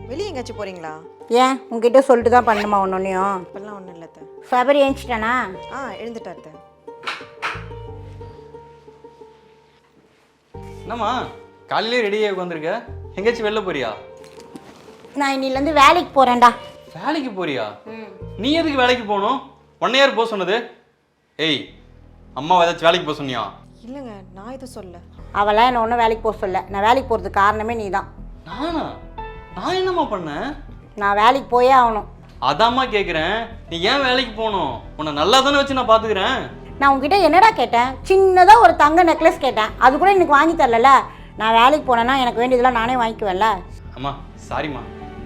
வெளியே எங்கேயாச்சும் போகிறீங்களா? ஏன் உங்ககிட்ட சொல்லிட்டு தான் பண்ணுமா ஒன்னொன்னையும்? இப்பெல்லாம் ஒன்றும் இல்லை அத்தை. சபரி ஏஞ்சிட்டானா? எழுந்துட்டா அத்தை. என்னம்மா காலையிலே ரெடியாக வந்திருக்க? எங்கேயாச்சும் வெளில போறியா? நான் இன்னிலேருந்து வேலைக்கு போகிறேன்டா. வேலைக்கு போறியா? நீ எதுக்கு வேலைக்கு போகணும்? 1 இயர் போக சொன்னது. ஏய், அம்மா ஏதாச்சும் வேலைக்கு போக சொன்னியா? இல்லைங்க, நான் எதுவும் சொல்ல. அவளாம் என்ன ஒன்றும் வேலைக்கு போக சொல்ல. நான் வேலைக்கு போகிறதுக்கு காரணமே நீ தான். நானா? நான் என்னம்மா பண்ணேன்? நான் வேலைக்கு போயே ஆகணும். அதாம்மா கேட்குறேன், நீ ஏன் வேலைக்கு போகணும்? உன்னை நல்லா தானே வச்சு நான் பார்த்துக்கிறேன். நான் உங்ககிட்ட என்னடா கேட்டேன்? சின்னதாக ஒரு தங்க நெக்லஸ் கேட்டேன், அது கூட எனக்கு வாங்கி தரல. நான் வேலைக்கு போனேன்னா எனக்கு வேண்டியதெல்லாம் நானே வாங்கிக்குவேன்ல. அம்மா சாரிம்மா,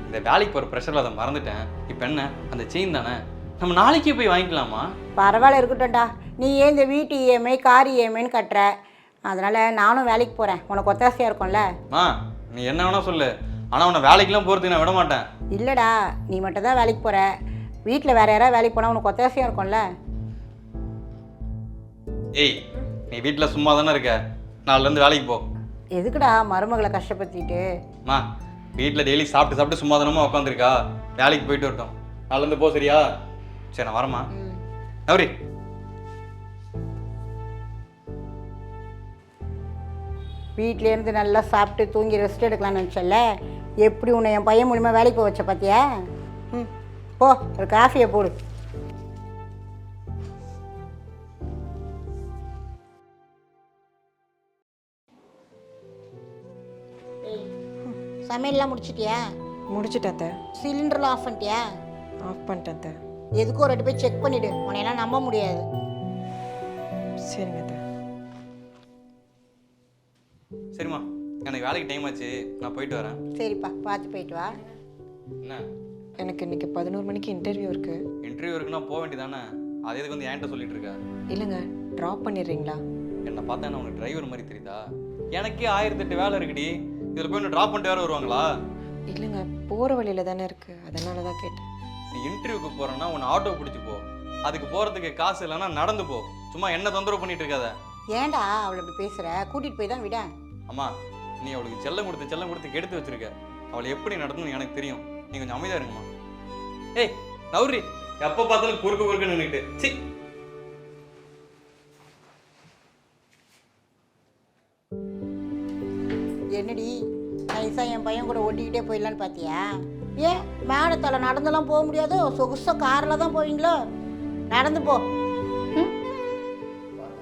இந்த வேலைக்கு போகிற ப்ரெஷரில் அதை மறந்துட்டேன். இப்போ என்ன, அந்த செயின் தானே, நம்ம நாளைக்கே போய் வாங்கிக்கலாமா? பரவாயில்ல, இருக்கட்டும்டா. நீ ஏன் இந்த வீட்டு இஎம்ஐ கார் இஎம்ஐன்னு கட்டுற, அதனால் நானும் வேலைக்கு போகிறேன். உனக்கு ஒத்தாசையாக இருக்கும்ல. நீ என்ன வேணா சொல்லு, ஆனால் உன்னை வேலைக்கெல்லாம் போகிறதுக்கு நான் விட மாட்டேன். இல்லைடா, நீ மட்டும் தான் வேலைக்கு போகிற. வீட்டில் வேறு யாராவது வேலைக்கு போனால் உனக்கு ஒத்தாசையாக இருக்கும்ல. ஏய், நீ வீட்டில் சும்மா தானே இருக்க, நாளிலேருந்து வேலைக்கு போ. எதுக்குடா மருமகளை கஷ்டப்படுத்திட்டு? வீட்டில் டெய்லி சாப்பிட்டு சாப்பிட்டு சும்மா தானமா உட்காந்துருக்கா, வேலைக்கு போயிட்டு வரட்டும். நாளிலேருந்து போ, சரியா? சரி, நான் வரேம்மா. நவரி, வீட்டிலேருந்து நல்லா சாப்பிட்டு தூங்கி ரெஸ்ட் எடுக்கலாம்னு நினச்சல, எப்படி உன்னை என் பையன் மூலிமா வேலைக்கு போக வச்ச பார்த்தியா? போ, ஒரு காஃபியை போடு. சமையல்லாம் முடிச்சிட்டியா? முடிச்சிட்டேன் அத்தை. சிலிண்டர்லாம் ஆஃப் பண்ணிட்டியா? ஆஃப் பண்ணிட்டேன் அத்தை. எதுக்கும் ஒரு 2 போய் செக் பண்ணிவிடு, உன்னையெல்லாம் நம்ப முடியாது. சரிங்க அத்தை. சரிம்மா, எனக்கு வேலைக்கு டைம் ஆச்சு, நான் போயிட்டு வரேன். சரிப்பா, பார்த்து போயிட்டு வா. என்ன? எனக்கு இன்னைக்கு 11 மணிக்கு இன்டர்வியூ இருக்குது. இன்டர்வியூ இருக்குன்னா போக வேண்டியதானே, அது எதுக்கு வந்து என்கிட்ட சொல்லிட்டு இருக்க? இல்லைங்க, ட்ராப் பண்ணிடுறீங்களா? என்னை பார்த்தா என்ன உனக்கு டிரைவர் மாதிரி தெரியுதா? எனக்கே 1008 வேலை இருக்குடி, இதில் போய் இன்னும் ட்ராப் பண்ணிட்டு வேறு வருவாங்களா? இல்லைங்க, போகிற வழியில் தானே இருக்குது, அதனால தான் கேட்டேன். நீ இன்டர்வியூக்கு போகிறேன்னா உன்னை ஆட்டோ பிடிச்சி போ. அதுக்கு போகிறதுக்கு காசு இல்லைன்னா நடந்து போ. சும்மா என்ன தொந்தரவு பண்ணிட்டு இருக்காத. ஏன்டா அவளை அப்படி பேசுகிற? கூட்டிகிட்டு போய் தான் விட. அம்மா, நீ அவளுக்கு செல்லம் கொடுத்து கெடுத்து வச்சிருக்க. அவளை எப்படி நடத்தணும்னு எனக்கு தெரியும். நீ கொஞ்சம் அமைதியா இருங்கம்மா. ஏய் நவுரி, எப்போ பார்த்தாலும் குறுக்கு நின்றுட்டு. சி, என்னடி நைஸா என் பையன் கூட ஓட்டிக்கிட்டே போயிடலான்னு பார்த்தியா? ஏன் மேடத்தால் நடந்தெல்லாம் போக முடியாதோ? சொகுசாக காரில் தான் போவீங்களோ? நடந்து போ,